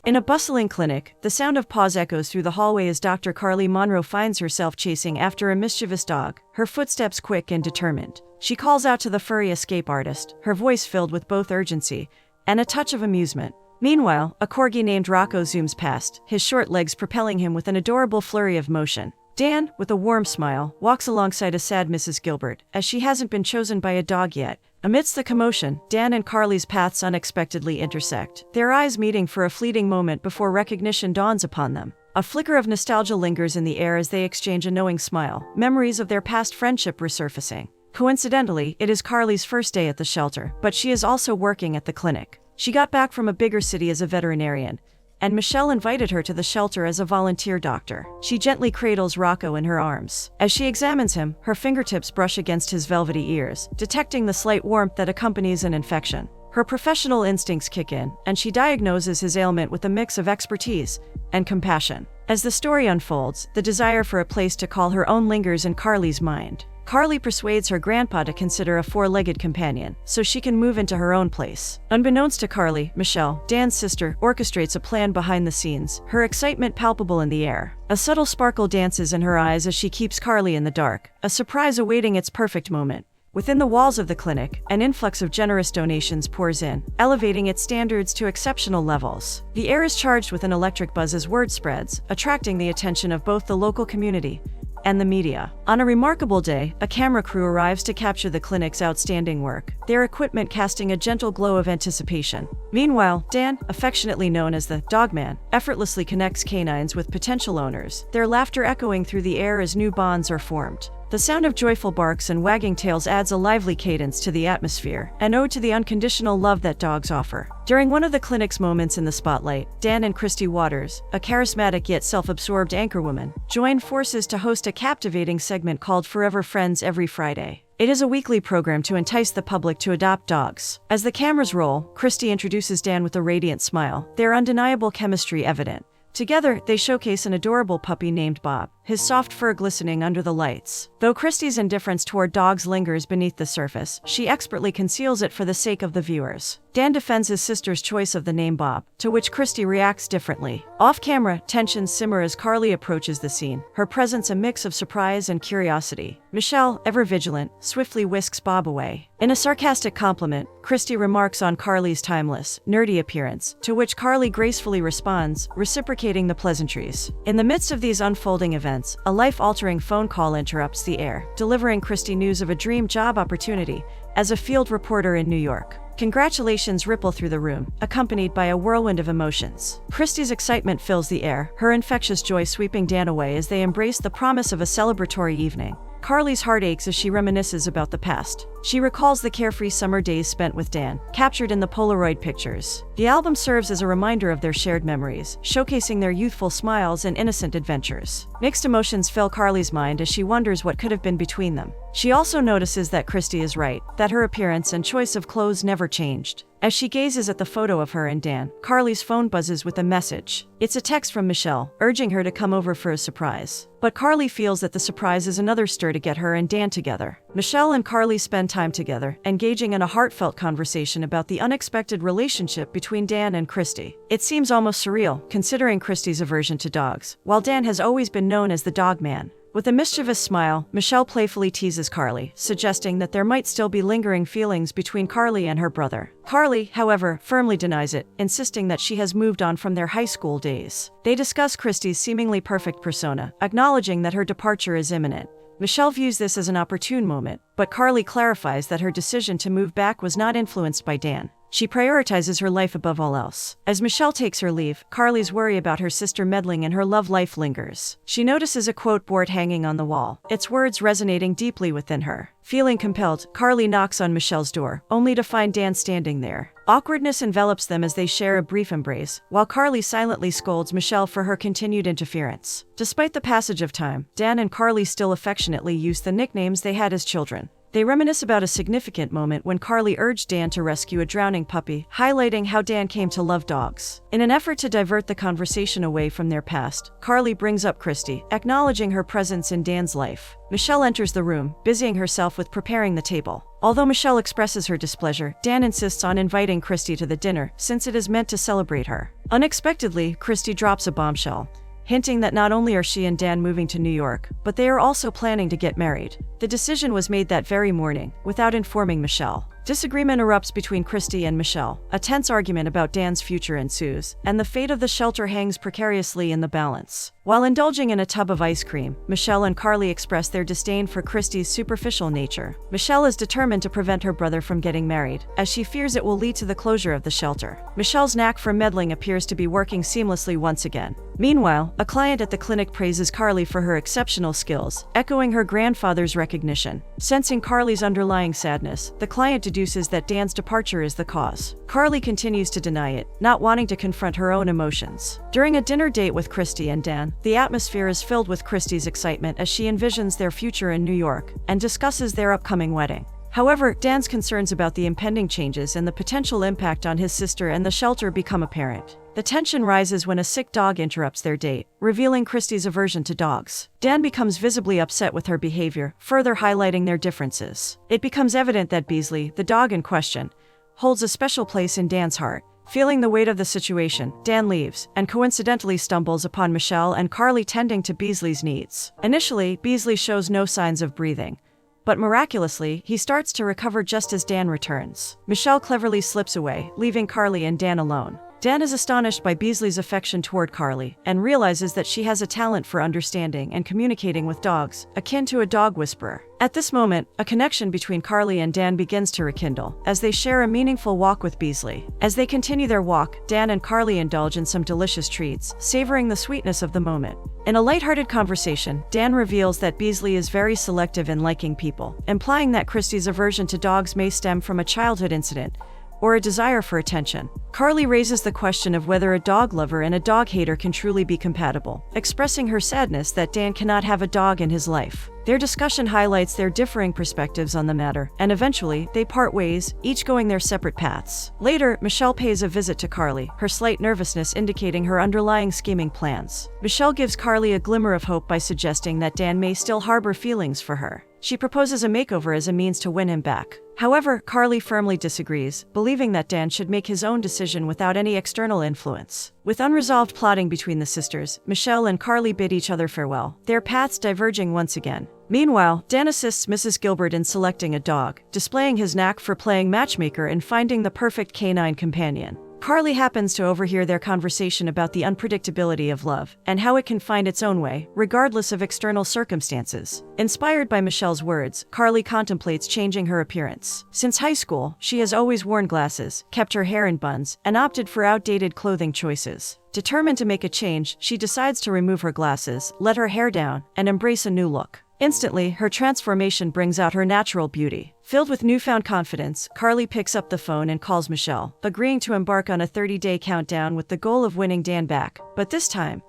In a bustling clinic, the sound of paws echoes through the hallway as Dr. Carly Monroe finds herself chasing after a mischievous dog, her footsteps quick and determined. She calls out to the furry escape artist, her voice filled with both urgency and a touch of amusement. Meanwhile, a corgi named Rocco zooms past, his short legs propelling him with an adorable flurry of motion. Dan, with a warm smile, walks alongside a sad Mrs. Gilbert, as she hasn't been chosen by a dog yet. Amidst the commotion, Dan and Carly's paths unexpectedly intersect, their eyes meeting for a fleeting moment before recognition dawns upon them. A flicker of nostalgia lingers in the air as they exchange a knowing smile, memories of their past friendship resurfacing. Coincidentally, it is Carly's first day at the shelter, but she is also working at the clinic. She got back from a bigger city as a veterinarian, and Michelle invited her to the shelter as a volunteer doctor. She gently cradles Rocco in her arms. As she examines him, her fingertips brush against his velvety ears, detecting the slight warmth that accompanies an infection. Her professional instincts kick in, and she diagnoses his ailment with a mix of expertise and compassion. As the story unfolds, the desire for a place to call her own lingers in Carly's mind. Carly persuades her grandpa to consider a four-legged companion, so she can move into her own place. Unbeknownst to Carly, Michelle, Dan's sister, orchestrates a plan behind the scenes, her excitement palpable in the air. A subtle sparkle dances in her eyes as she keeps Carly in the dark, a surprise awaiting its perfect moment. Within the walls of the clinic, an influx of generous donations pours in, elevating its standards to exceptional levels. The air is charged with an electric buzz as word spreads, attracting the attention of both the local community and the media. On a remarkable day, a camera crew arrives to capture the clinic's outstanding work, their equipment casting a gentle glow of anticipation. Meanwhile, Dan, affectionately known as the Dog Man, effortlessly connects canines with potential owners, their laughter echoing through the air as new bonds are formed. The sound of joyful barks and wagging tails adds a lively cadence to the atmosphere, an ode to the unconditional love that dogs offer. During one of the clinic's moments in the spotlight, Dan and Christy Waters, a charismatic yet self-absorbed anchorwoman, join forces to host a captivating segment called Forever Friends every Friday. It is a weekly program to entice the public to adopt dogs. As the cameras roll, Christy introduces Dan with a radiant smile, their undeniable chemistry evident. Together, they showcase an adorable puppy named Bob, his soft fur glistening under the lights. Though Christie's indifference toward dogs lingers beneath the surface, she expertly conceals it for the sake of the viewers. Dan defends his sister's choice of the name Bob, to which Christy reacts differently. Off-camera, tensions simmer as Carly approaches the scene, her presence a mix of surprise and curiosity. Michelle, ever vigilant, swiftly whisks Bob away. In a sarcastic compliment, Christy remarks on Carly's timeless, nerdy appearance, to which Carly gracefully responds, reciprocating the pleasantries. In the midst of these unfolding events, a life-altering phone call interrupts the air, delivering Christy news of a dream job opportunity as a field reporter in New York. Congratulations ripple through the room, accompanied by a whirlwind of emotions. Christy's excitement fills the air, her infectious joy sweeping Dan away as they embrace the promise of a celebratory evening. Carly's heart aches as she reminisces about the past. She recalls the carefree summer days spent with Dan, captured in the Polaroid pictures. The album serves as a reminder of their shared memories, showcasing their youthful smiles and innocent adventures. Mixed emotions fill Carly's mind as she wonders what could have been between them. She also notices that Christy is right, that her appearance and choice of clothes never changed. As she gazes at the photo of her and Dan, Carly's phone buzzes with a message. It's a text from Michelle, urging her to come over for a surprise. But Carly feels that the surprise is another stir to get her and Dan together. Michelle and Carly spend time together, engaging in a heartfelt conversation about the unexpected relationship between Dan and Christy. It seems almost surreal, considering Christy's aversion to dogs, while Dan has always been known as the Dog Man. With a mischievous smile, Michelle playfully teases Carly, suggesting that there might still be lingering feelings between Carly and her brother. Carly, however, firmly denies it, insisting that she has moved on from their high school days. They discuss Christy's seemingly perfect persona, acknowledging that her departure is imminent. Michelle views this as an opportune moment, but Carly clarifies that her decision to move back was not influenced by Dan. She prioritizes her life above all else. As Michelle takes her leave, Carly's worry about her sister meddling in her love life lingers. She notices a quote board hanging on the wall, its words resonating deeply within her. Feeling compelled, Carly knocks on Michelle's door, only to find Dan standing there. Awkwardness envelops them as they share a brief embrace, while Carly silently scolds Michelle for her continued interference. Despite the passage of time, Dan and Carly still affectionately use the nicknames they had as children. They reminisce about a significant moment when Carly urged Dan to rescue a drowning puppy, highlighting how Dan came to love dogs. In an effort to divert the conversation away from their past, Carly brings up Christy, acknowledging her presence in Dan's life. Michelle enters the room, busying herself with preparing the table. Although Michelle expresses her displeasure, Dan insists on inviting Christy to the dinner, since it is meant to celebrate her. Unexpectedly, Christy drops a bombshell, hinting that not only are she and Dan moving to New York, but they are also planning to get married. The decision was made that very morning, without informing Michelle. Disagreement erupts between Christy and Michelle. A tense argument about Dan's future ensues, and the fate of the shelter hangs precariously in the balance. While indulging in a tub of ice cream, Michelle and Carly express their disdain for Christy's superficial nature. Michelle is determined to prevent her brother from getting married, as she fears it will lead to the closure of the shelter. Michelle's knack for meddling appears to be working seamlessly once again. Meanwhile, a client at the clinic praises Carly for her exceptional skills, echoing her grandfather's recognition. Sensing Carly's underlying sadness, the client deduces that Dan's departure is the cause. Carly continues to deny it, not wanting to confront her own emotions. During a dinner date with Christy and Dan, the atmosphere is filled with Christy's excitement as she envisions their future in New York and discusses their upcoming wedding. However, Dan's concerns about the impending changes and the potential impact on his sister and the shelter become apparent. The tension rises when a sick dog interrupts their date, revealing Christy's aversion to dogs. Dan becomes visibly upset with her behavior, further highlighting their differences. It becomes evident that Beasley, the dog in question, holds a special place in Dan's heart. Feeling the weight of the situation, Dan leaves, and coincidentally stumbles upon Michelle and Carly tending to Beasley's needs. Initially, Beasley shows no signs of breathing, but miraculously, he starts to recover just as Dan returns. Michelle cleverly slips away, leaving Carly and Dan alone. Dan is astonished by Beasley's affection toward Carly, and realizes that she has a talent for understanding and communicating with dogs, akin to a dog whisperer. At this moment, a connection between Carly and Dan begins to rekindle, as they share a meaningful walk with Beasley. As they continue their walk, Dan and Carly indulge in some delicious treats, savoring the sweetness of the moment. In a lighthearted conversation, Dan reveals that Beasley is very selective in liking people, implying that Christy's aversion to dogs may stem from a childhood incident, or a desire for attention. Carly raises the question of whether a dog lover and a dog hater can truly be compatible, expressing her sadness that Dan cannot have a dog in his life. Their discussion highlights their differing perspectives on the matter, and eventually, they part ways, each going their separate paths. Later, Michelle pays a visit to Carly, her slight nervousness indicating her underlying scheming plans. Michelle gives Carly a glimmer of hope by suggesting that Dan may still harbor feelings for her. She proposes a makeover as a means to win him back. However, Carly firmly disagrees, believing that Dan should make his own decision without any external influence. With unresolved plotting between the sisters, Michelle and Carly bid each other farewell, their paths diverging once again. Meanwhile, Dan assists Mrs. Gilbert in selecting a dog, displaying his knack for playing matchmaker and finding the perfect canine companion. Carly happens to overhear their conversation about the unpredictability of love and how it can find its own way, regardless of external circumstances. Inspired by Michelle's words, Carly contemplates changing her appearance. Since high school, she has always worn glasses, kept her hair in buns, and opted for outdated clothing choices. Determined to make a change, she decides to remove her glasses, let her hair down, and embrace a new look. Instantly, her transformation brings out her natural beauty. Filled with newfound confidence, Carly picks up the phone and calls Michelle, agreeing to embark on a 30-day countdown with the goal of winning Dan back, but this time,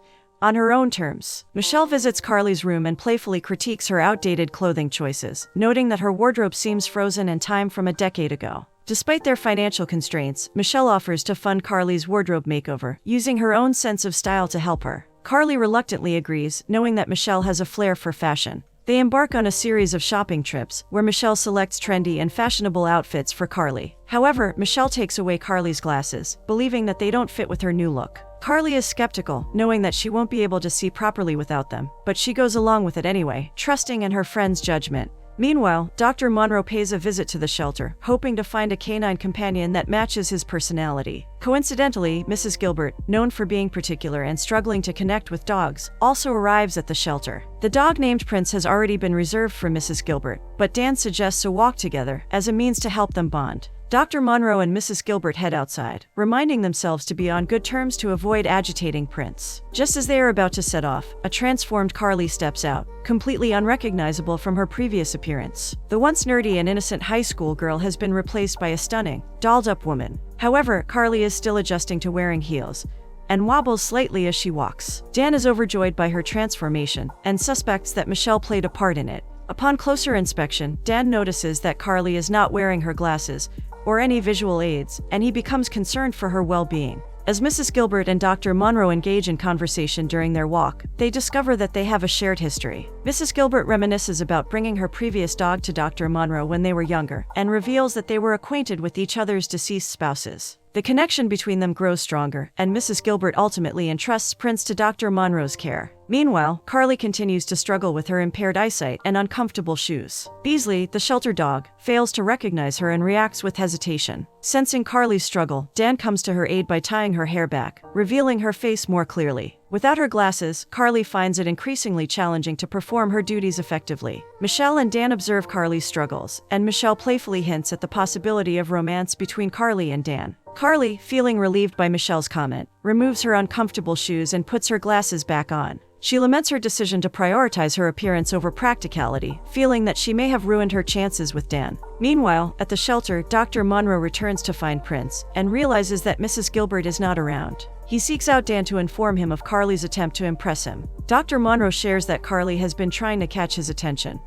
on her own terms. Michelle visits Carly's room and playfully critiques her outdated clothing choices, noting that her wardrobe seems frozen in time from a decade ago. Despite their financial constraints, Michelle offers to fund Carly's wardrobe makeover, using her own sense of style to help her. Carly reluctantly agrees, knowing that Michelle has a flair for fashion. They embark on a series of shopping trips, where Michelle selects trendy and fashionable outfits for Carly. However, Michelle takes away Carly's glasses, believing that they don't fit with her new look. Carly is skeptical, knowing that she won't be able to see properly without them, but she goes along with it anyway, trusting in her friend's judgment. Meanwhile, Dr. Monroe pays a visit to the shelter, hoping to find a canine companion that matches his personality. Coincidentally, Mrs. Gilbert, known for being particular and struggling to connect with dogs, also arrives at the shelter. The dog named Prince has already been reserved for Mrs. Gilbert, but Dan suggests a walk together as a means to help them bond. Dr. Monroe and Mrs. Gilbert head outside, reminding themselves to be on good terms to avoid agitating Prince. Just as they are about to set off, a transformed Carly steps out, completely unrecognizable from her previous appearance. The once nerdy and innocent high school girl has been replaced by a stunning, dolled-up woman. However, Carly is still adjusting to wearing heels, and wobbles slightly as she walks. Dan is overjoyed by her transformation, and suspects that Michelle played a part in it. Upon closer inspection, Dan notices that Carly is not wearing her glasses, or any visual aids, and he becomes concerned for her well-being. As Mrs. Gilbert and Dr. Monroe engage in conversation during their walk, they discover that they have a shared history. Mrs. Gilbert reminisces about bringing her previous dog to Dr. Monroe when they were younger, and reveals that they were acquainted with each other's deceased spouses. The connection between them grows stronger, and Mrs. Gilbert ultimately entrusts Prince to Dr. Monroe's care. Meanwhile, Carly continues to struggle with her impaired eyesight and uncomfortable shoes. Beasley, the shelter dog, fails to recognize her and reacts with hesitation. Sensing Carly's struggle, Dan comes to her aid by tying her hair back, revealing her face more clearly. Without her glasses, Carly finds it increasingly challenging to perform her duties effectively. Michelle and Dan observe Carly's struggles, and Michelle playfully hints at the possibility of romance between Carly and Dan. Carly, feeling relieved by Michelle's comment, removes her uncomfortable shoes and puts her glasses back on. She laments her decision to prioritize her appearance over practicality, feeling that she may have ruined her chances with Dan. Meanwhile, at the shelter, Dr. Monroe returns to find Prince and realizes that Mrs. Gilbert is not around. He seeks out Dan to inform him of Carly's attempt to impress him. Dr. Monroe shares that Carly has been trying to catch his attention,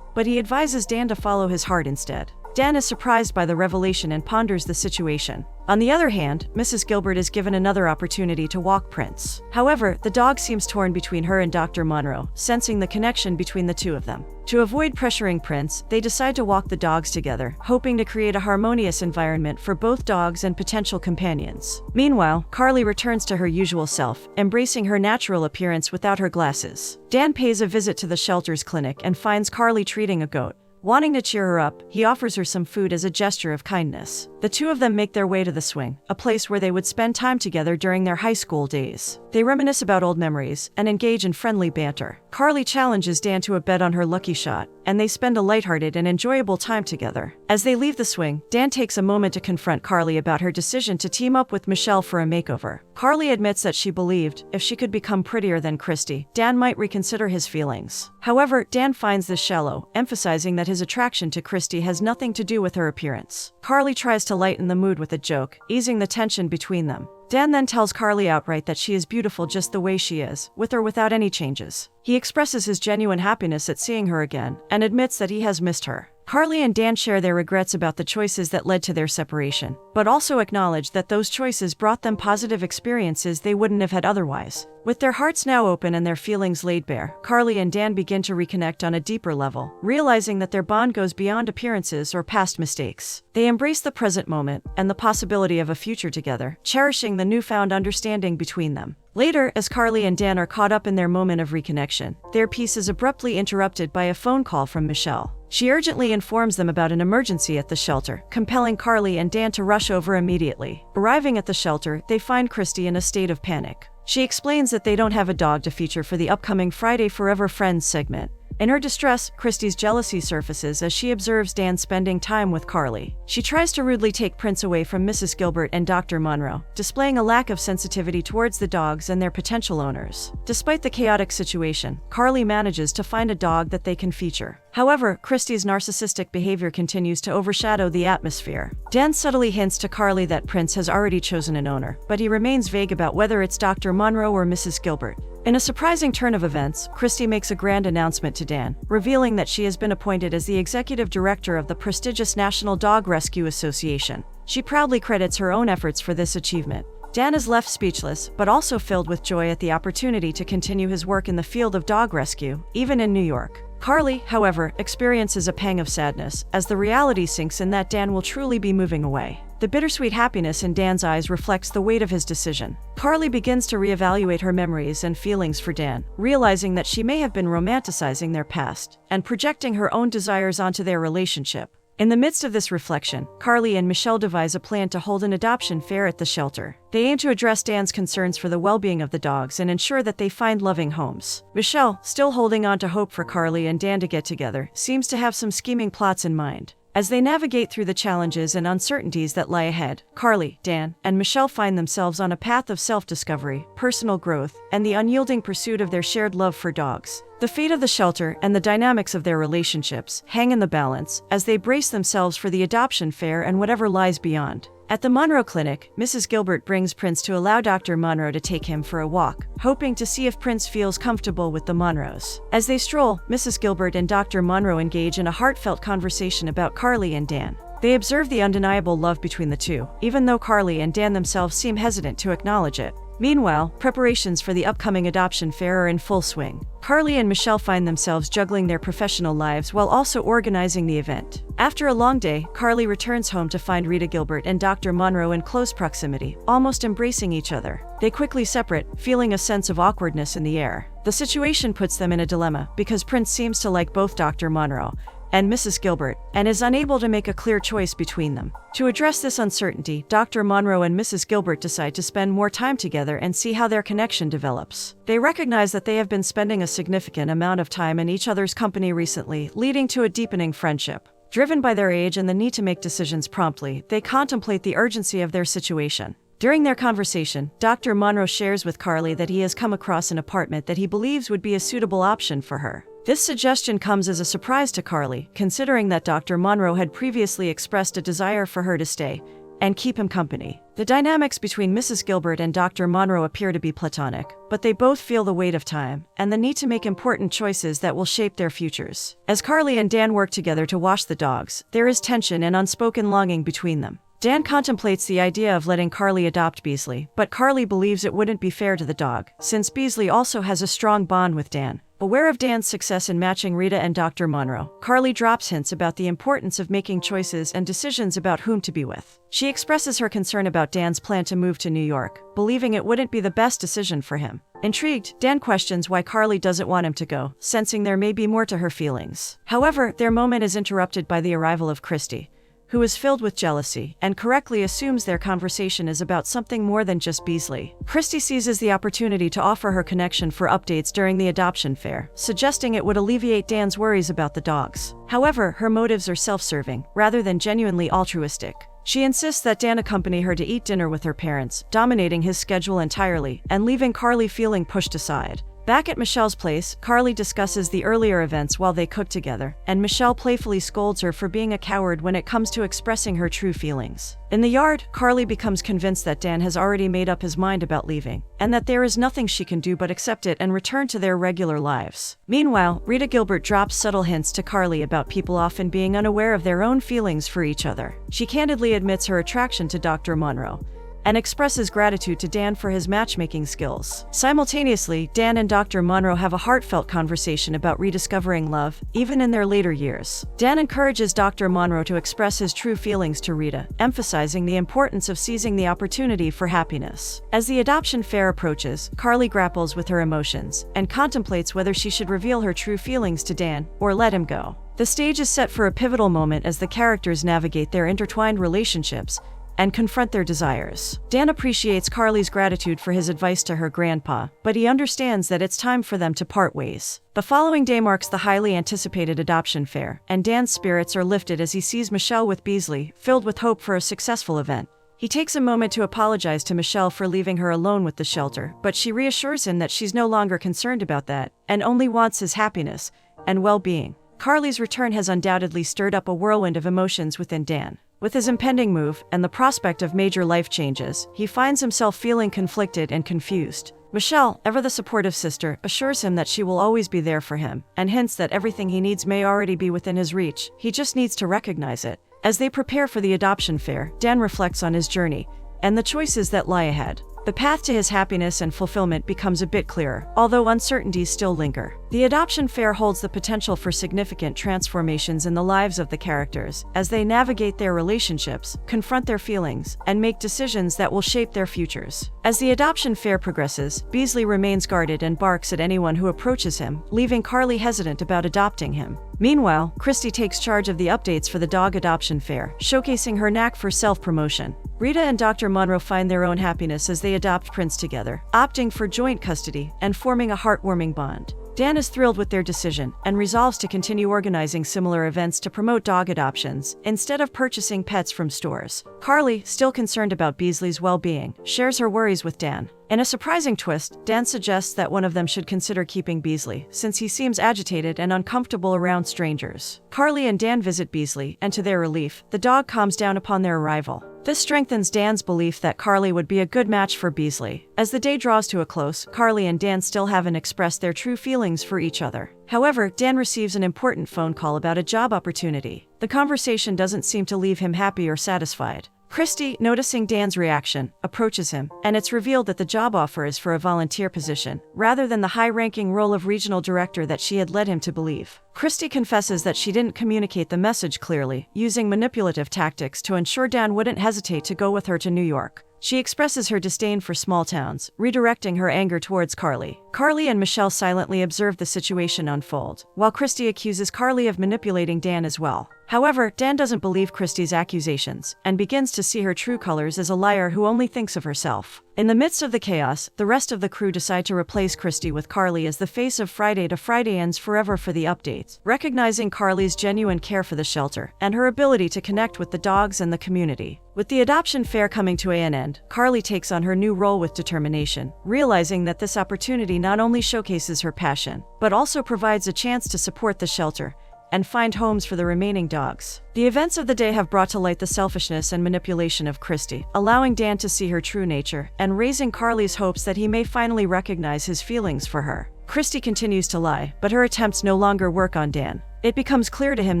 but he advises Dan to follow his heart instead. Dan is surprised by the revelation and ponders the situation. On the other hand, Mrs. Gilbert is given another opportunity to walk Prince. However, the dog seems torn between her and Dr. Monroe, sensing the connection between the two of them. To avoid pressuring Prince, they decide to walk the dogs together, hoping to create a harmonious environment for both dogs and potential companions. Meanwhile, Carly returns to her usual self, embracing her natural appearance without her glasses. Dan pays a visit to the shelter's clinic and finds Carly treating a goat. Wanting to cheer her up, he offers her some food as a gesture of kindness. The two of them make their way to the swing, a place where they would spend time together during their high school days. They reminisce about old memories and engage in friendly banter. Carly challenges Dan to a bet on her lucky shot, and they spend a lighthearted and enjoyable time together. As they leave the swing, Dan takes a moment to confront Carly about her decision to team up with Michelle for a makeover. Carly admits that she believed, if she could become prettier than Christy, Dan might reconsider his feelings. However, Dan finds this shallow, emphasizing that his attraction to Christy has nothing to do with her appearance. Carly tries to lighten the mood with a joke, easing the tension between them. Dan then tells Carly outright that she is beautiful just the way she is, with or without any changes. He expresses his genuine happiness at seeing her again, and admits that he has missed her. Carly and Dan share their regrets about the choices that led to their separation, but also acknowledge that those choices brought them positive experiences they wouldn't have had otherwise. With their hearts now open and their feelings laid bare, Carly and Dan begin to reconnect on a deeper level, realizing that their bond goes beyond appearances or past mistakes. They embrace the present moment and the possibility of a future together, cherishing the newfound understanding between them. Later, as Carly and Dan are caught up in their moment of reconnection, their peace is abruptly interrupted by a phone call from Michelle. She urgently informs them about an emergency at the shelter, compelling Carly and Dan to rush over immediately. Arriving at the shelter, they find Christy in a state of panic. She explains that they don't have a dog to feature for the upcoming Friday Forever Friends segment. In her distress, Christy's jealousy surfaces as she observes Dan spending time with Carly. She tries to rudely take Prince away from Mrs. Gilbert and Dr. Monroe, displaying a lack of sensitivity towards the dogs and their potential owners. Despite the chaotic situation, Carly manages to find a dog that they can feature. However, Christy's narcissistic behavior continues to overshadow the atmosphere. Dan subtly hints to Carly that Prince has already chosen an owner, but he remains vague about whether it's Dr. Monroe or Mrs. Gilbert. In a surprising turn of events, Christy makes a grand announcement to Dan, revealing that she has been appointed as the executive director of the prestigious National Dog Rescue Association. She proudly credits her own efforts for this achievement. Dan is left speechless, but also filled with joy at the opportunity to continue his work in the field of dog rescue, even in New York. Carly, however, experiences a pang of sadness, as the reality sinks in that Dan will truly be moving away. The bittersweet happiness in Dan's eyes reflects the weight of his decision. Carly begins to reevaluate her memories and feelings for Dan, realizing that she may have been romanticizing their past and projecting her own desires onto their relationship. In the midst of this reflection, Carly and Michelle devise a plan to hold an adoption fair at the shelter. They aim to address Dan's concerns for the well-being of the dogs and ensure that they find loving homes. Michelle, still holding on to hope for Carly and Dan to get together, seems to have some scheming plots in mind. As they navigate through the challenges and uncertainties that lie ahead, Carly, Dan, and Michelle find themselves on a path of self-discovery, personal growth, and the unyielding pursuit of their shared love for dogs. The fate of the shelter and the dynamics of their relationships hang in the balance as they brace themselves for the adoption fair and whatever lies beyond. At the Monroe Clinic, Mrs. Gilbert brings Prince to allow Dr. Monroe to take him for a walk, hoping to see if Prince feels comfortable with the Monroes. As they stroll, Mrs. Gilbert and Dr. Monroe engage in a heartfelt conversation about Carly and Dan. They observe the undeniable love between the two, even though Carly and Dan themselves seem hesitant to acknowledge it. Meanwhile, preparations for the upcoming adoption fair are in full swing. Carly and Michelle find themselves juggling their professional lives while also organizing the event. After a long day, Carly returns home to find Rita Gilbert and Dr. Monroe in close proximity, almost embracing each other. They quickly separate, feeling a sense of awkwardness in the air. The situation puts them in a dilemma because Prince seems to like both Dr. Monroe and Mrs. Gilbert, and is unable to make a clear choice between them. To address this uncertainty, Dr. Monroe and Mrs. Gilbert decide to spend more time together and see how their connection develops. They recognize that they have been spending a significant amount of time in each other's company recently, leading to a deepening friendship. Driven by their age and the need to make decisions promptly, they contemplate the urgency of their situation. During their conversation, Dr. Monroe shares with Carly that he has come across an apartment that he believes would be a suitable option for her. This suggestion comes as a surprise to Carly, considering that Dr. Monroe had previously expressed a desire for her to stay and keep him company. The dynamics between Mrs. Gilbert and Dr. Monroe appear to be platonic, but they both feel the weight of time and the need to make important choices that will shape their futures. As Carly and Dan work together to wash the dogs, there is tension and unspoken longing between them. Dan contemplates the idea of letting Carly adopt Beasley, but Carly believes it wouldn't be fair to the dog, since Beasley also has a strong bond with Dan. Aware of Dan's success in matching Rita and Dr. Monroe, Carly drops hints about the importance of making choices and decisions about whom to be with. She expresses her concern about Dan's plan to move to New York, believing it wouldn't be the best decision for him. Intrigued, Dan questions why Carly doesn't want him to go, sensing there may be more to her feelings. However, their moment is interrupted by the arrival of Christy, who is filled with jealousy and correctly assumes their conversation is about something more than just Beasley. Christy seizes the opportunity to offer her connection for updates during the adoption fair, suggesting it would alleviate Dan's worries about the dogs. However, her motives are self-serving, rather than genuinely altruistic. She insists that Dan accompany her to eat dinner with her parents, dominating his schedule entirely and leaving Carly feeling pushed aside. Back at Michelle's place, Carly discusses the earlier events while they cook together, and Michelle playfully scolds her for being a coward when it comes to expressing her true feelings. In the yard, Carly becomes convinced that Dan has already made up his mind about leaving, and that there is nothing she can do but accept it and return to their regular lives. Meanwhile, Rita Gilbert drops subtle hints to Carly about people often being unaware of their own feelings for each other. She candidly admits her attraction to Dr. Monroe, and expresses gratitude to Dan for his matchmaking skills. Simultaneously, Dan and Dr. Monroe have a heartfelt conversation about rediscovering love, even in their later years. Dan encourages Dr. Monroe to express his true feelings to Rita, emphasizing the importance of seizing the opportunity for happiness. As the adoption fair approaches, Carly grapples with her emotions and contemplates whether she should reveal her true feelings to Dan or let him go. The stage is set for a pivotal moment as the characters navigate their intertwined relationships and confront their desires. Dan appreciates Carly's gratitude for his advice to her grandpa, but he understands that it's time for them to part ways. The following day marks the highly anticipated adoption fair, and Dan's spirits are lifted as he sees Michelle with Beasley, filled with hope for a successful event. He takes a moment to apologize to Michelle for leaving her alone with the shelter, but she reassures him that she's no longer concerned about that, and only wants his happiness and well-being. Carly's return has undoubtedly stirred up a whirlwind of emotions within Dan. With his impending move and the prospect of major life changes, he finds himself feeling conflicted and confused. Michelle, ever the supportive sister, assures him that she will always be there for him, and hints that everything he needs may already be within his reach. He just needs to recognize it. As they prepare for the adoption fair, Dan reflects on his journey and the choices that lie ahead. The path to his happiness and fulfillment becomes a bit clearer, although uncertainties still linger. The adoption fair holds the potential for significant transformations in the lives of the characters as they navigate their relationships, confront their feelings, and make decisions that will shape their futures. As the adoption fair progresses, Beasley remains guarded and barks at anyone who approaches him, leaving Carly hesitant about adopting him. Meanwhile, Christy takes charge of the updates for the dog adoption fair, showcasing her knack for self-promotion. Rita and Dr. Monroe find their own happiness as they adopt Prince together, opting for joint custody and forming a heartwarming bond. Dan is thrilled with their decision and resolves to continue organizing similar events to promote dog adoptions instead of purchasing pets from stores. Carly, still concerned about Beasley's well-being, shares her worries with Dan. In a surprising twist, Dan suggests that one of them should consider keeping Beasley, since he seems agitated and uncomfortable around strangers. Carly and Dan visit Beasley, and to their relief, the dog calms down upon their arrival. This strengthens Dan's belief that Carly would be a good match for Beasley. As the day draws to a close, Carly and Dan still haven't expressed their true feelings for each other. However, Dan receives an important phone call about a job opportunity. The conversation doesn't seem to leave him happy or satisfied. Christy, noticing Dan's reaction, approaches him, and it's revealed that the job offer is for a volunteer position, rather than the high-ranking role of regional director that she had led him to believe. Christy confesses that she didn't communicate the message clearly, using manipulative tactics to ensure Dan wouldn't hesitate to go with her to New York. She expresses her disdain for small towns, redirecting her anger towards Carly. Carly and Michelle silently observe the situation unfold, while Christy accuses Carly of manipulating Dan as well. However, Dan doesn't believe Christy's accusations, and begins to see her true colors as a liar who only thinks of herself. In the midst of the chaos, the rest of the crew decide to replace Christy with Carly as the face of Friday to Friday Ends Forever for the updates, recognizing Carly's genuine care for the shelter, and her ability to connect with the dogs and the community. With the adoption fair coming to an end, Carly takes on her new role with determination, realizing that this opportunity not only showcases her passion, but also provides a chance to support the shelter and find homes for the remaining dogs. The events of the day have brought to light the selfishness and manipulation of Christy, allowing Dan to see her true nature, and raising Carly's hopes that he may finally recognize his feelings for her. Christy continues to lie, but her attempts no longer work on Dan. It becomes clear to him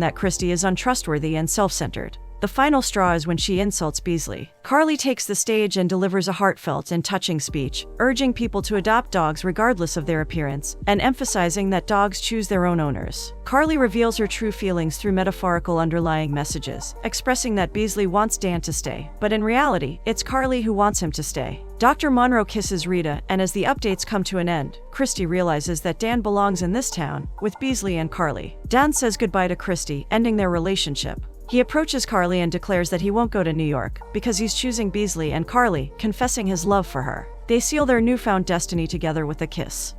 that Christy is untrustworthy and self-centered. The final straw is when she insults Beasley. Carly takes the stage and delivers a heartfelt and touching speech, urging people to adopt dogs regardless of their appearance, and emphasizing that dogs choose their own owners. Carly reveals her true feelings through metaphorical underlying messages, expressing that Beasley wants Dan to stay, but in reality, it's Carly who wants him to stay. Dr. Monroe kisses Rita, and as the updates come to an end, Christy realizes that Dan belongs in this town, with Beasley and Carly. Dan says goodbye to Christy, ending their relationship. He approaches Carly and declares that he won't go to New York, because he's choosing Beasley and Carly, confessing his love for her. They seal their newfound destiny together with a kiss.